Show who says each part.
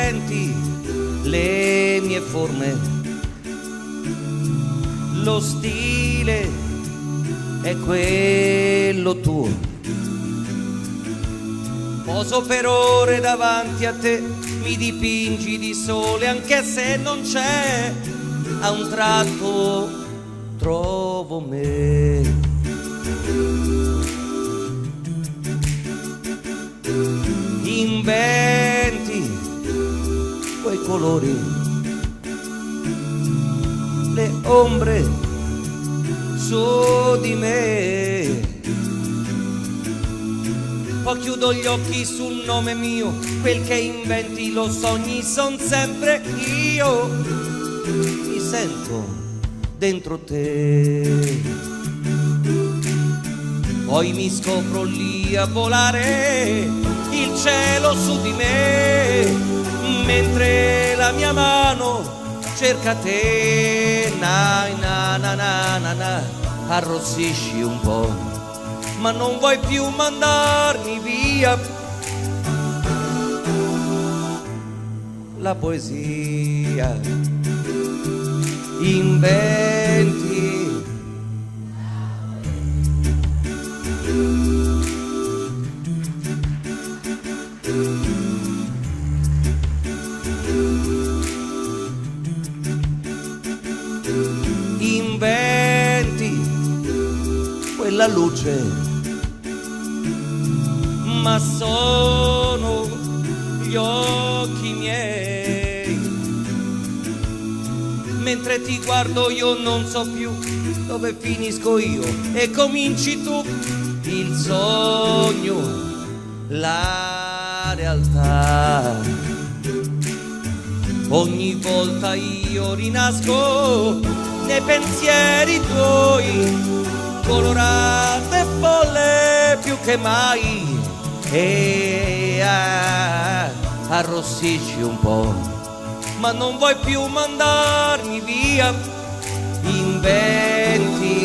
Speaker 1: inventi le mie forme, lo stile è quello tuo. Poso per ore davanti a te, mi dipingi di sole anche se non c'è, a un tratto trovo me. Inventi quei colori, le ombre su di me. Poi chiudo gli occhi sul nome mio, quel che inventi lo sogni son sempre io. Mi sento dentro te, poi mi scopro lì a volare, il cielo su di me, mentre la mia mano cerca te. Na na na na na na, arrossisci un po', ma non vuoi più mandarmi via. La poesia inventi, inventi quella luce, ma sono gli occhi miei. Mentre ti guardo io non so più dove finisco io e cominci tu, il sogno, la realtà. Ogni volta io rinasco nei pensieri tuoi, colorato e folle più che mai. E arrossisci un po', ma non vuoi più mandarmi via. Inventi